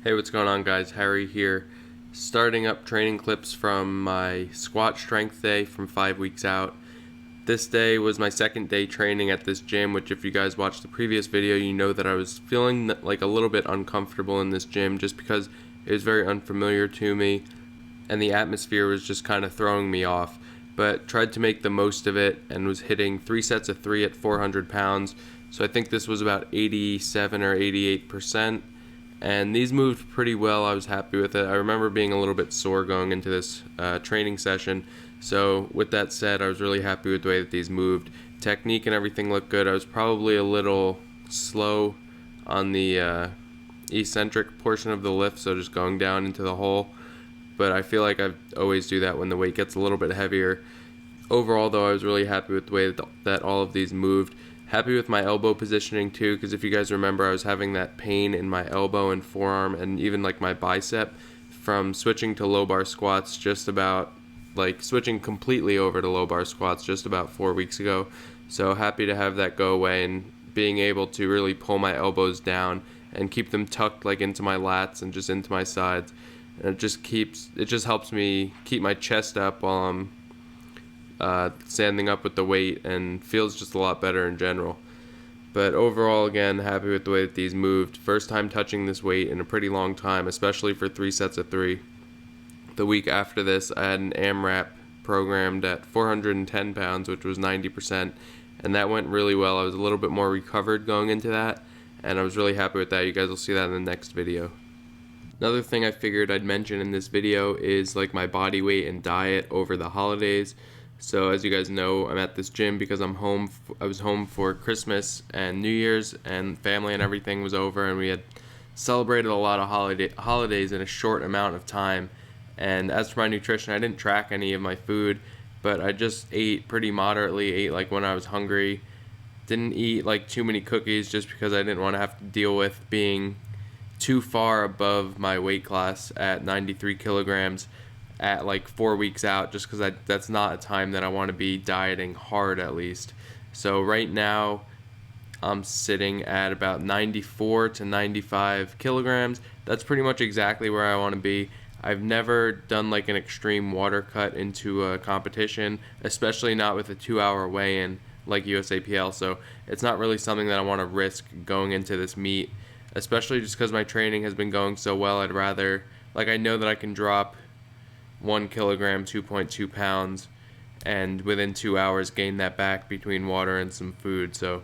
Hey, what's going on, guys? Harry here. Starting up training clips from my squat strength day from 5 weeks out. This day was my second day training at this gym, which if you guys watched the previous video, you know that I was feeling like a little bit uncomfortable in this gym just because it was very unfamiliar to me and the atmosphere was just kind of throwing me off. But tried to make the most of it and was hitting 3 sets of 3 at 400 pounds. So I think this was about 87 or 88%. And these moved pretty well. I was happy with it. I remember being a little bit sore going into this training session. So with that said, I was really happy with the way that these moved. Technique and everything looked good. I was probably a little slow on the eccentric portion of the lift, so just going down into the hole. But I feel like I always do that when the weight gets a little bit heavier. Overall, though, I was really happy with the way that all of these moved. Happy with my elbow positioning too, because if you guys remember, I was having that pain in my elbow and forearm and even like my bicep from switching to low bar squats switching completely over to low bar squats just about 4 weeks ago. So happy to have that go away and being able to really pull my elbows down and keep them tucked like into my lats and just into my sides. And it just helps me keep my chest up while I'm standing up with the weight, and feels just a lot better in general. But overall, again, happy with the way that these moved. First time touching this weight in a pretty long time, especially for 3 sets of 3. The week after this, I had an AMRAP programmed at 410 pounds, which was 90%, and that went really well. I was a little bit more recovered going into that, and I was really happy with that. You guys will see that in the next video. Another thing I figured I'd mention in this video is like my body weight and diet over the holidays. So as you guys know, I'm at this gym because I was home for Christmas and New Year's, and family and everything was over, and we had celebrated a lot of holidays in a short amount of time. And as for my nutrition, I didn't track any of my food, but I just ate pretty moderately, ate like when I was hungry. Didn't eat like too many cookies just because I didn't want to have to deal with being too far above my weight class at 93 kilograms at like 4 weeks out, just because that's not a time that I want to be dieting hard, at least. So right now I'm sitting at about 94 to 95 kilograms. That's pretty much exactly where I want to be. I've never done like an extreme water cut into a competition, especially not with a 2-hour weigh-in like USAPL, so it's not really something that I want to risk going into this meet, especially just because my training has been going so well. I'd rather, I know that I can drop 1 kilogram, 2.2 pounds, and within 2 hours gain that back between water and some food. So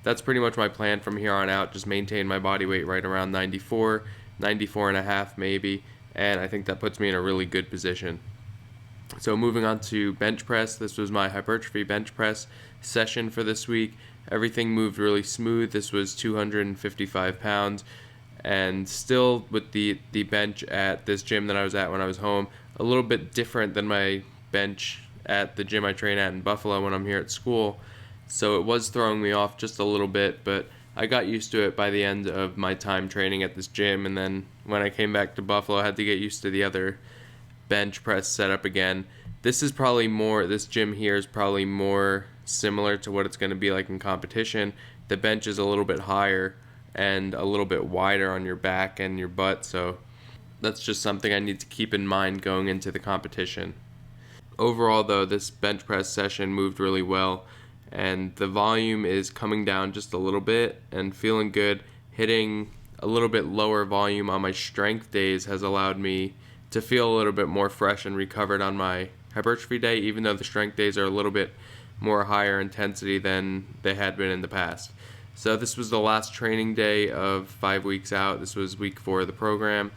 that's pretty much my plan from here on out. Just maintain my body weight right around 94 and a half maybe, and I think that puts me in a really good position. So moving on to bench press. This was my hypertrophy bench press session for this week. Everything moved really smooth. This was 255 pounds, and still with the bench at this gym that I was at when I was home, a little bit different than my bench at the gym I train at in Buffalo when I'm here at school. So it was throwing me off just a little bit, but I got used to it by the end of my time training at this gym, and then when I came back to Buffalo, I had to get used to the other bench press setup again. This gym here is probably more similar to what it's going to be like in competition. The bench is a little bit higher and a little bit wider on your back and your butt, so that's just something I need to keep in mind going into the competition. Overall, though, this bench press session moved really well, and the volume is coming down just a little bit and feeling good. Hitting a little bit lower volume on my strength days has allowed me to feel a little bit more fresh and recovered on my hypertrophy day, even though the strength days are a little bit more higher intensity than they had been in the past. So this was the last training day of 5 weeks out. This was week 4 of the program.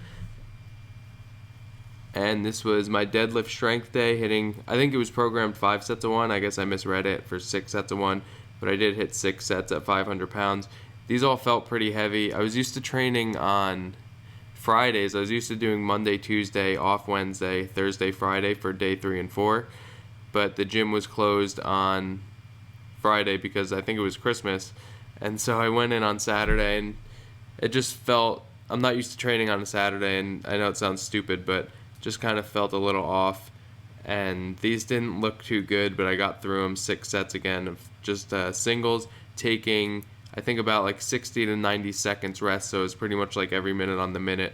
And this was my deadlift strength day, hitting, I think it was programmed 5 sets of 1. I guess I misread it for 6 sets of 1, but I did hit 6 sets at 500 pounds. These all felt pretty heavy. I was used to training on Fridays. I was used to doing Monday, Tuesday, off Wednesday, Thursday, Friday for day 3 and 4. But the gym was closed on Friday because I think it was Christmas. And so I went in on Saturday, and it just felt, I'm not used to training on a Saturday, and I know it sounds stupid, but just kind of felt a little off. And these didn't look too good, but I got through them. 6 sets again of just singles, taking I think about like 60 to 90 seconds rest, so it's pretty much like every minute on the minute.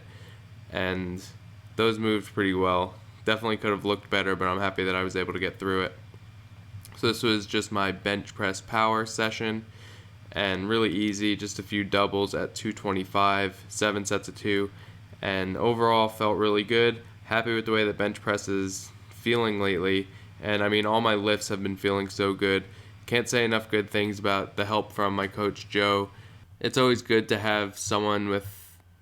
and those moved pretty well. Definitely could have looked better, but I'm happy that I was able to get through it. So this was just my bench press power session, and really easy, just a few doubles at 225, 7 sets of 2, and overall felt really good. Happy with the way that bench press is feeling lately, and I mean all my lifts have been feeling so good. Can't say enough good things about the help from my coach Joe. It's always good to have someone with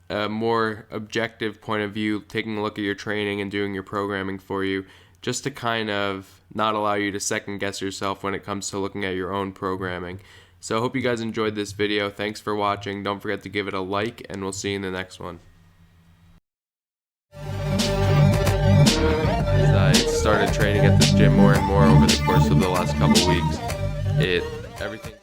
a more objective point of view taking a look at your training and doing your programming for you, just to kind of not allow you to second guess yourself when it comes to looking at your own programming. So I hope you guys enjoyed this video. Thanks for watching. Don't forget to give it a like, and we'll see you in the next one. As I started training at this gym more and more over the course of the last couple weeks, everything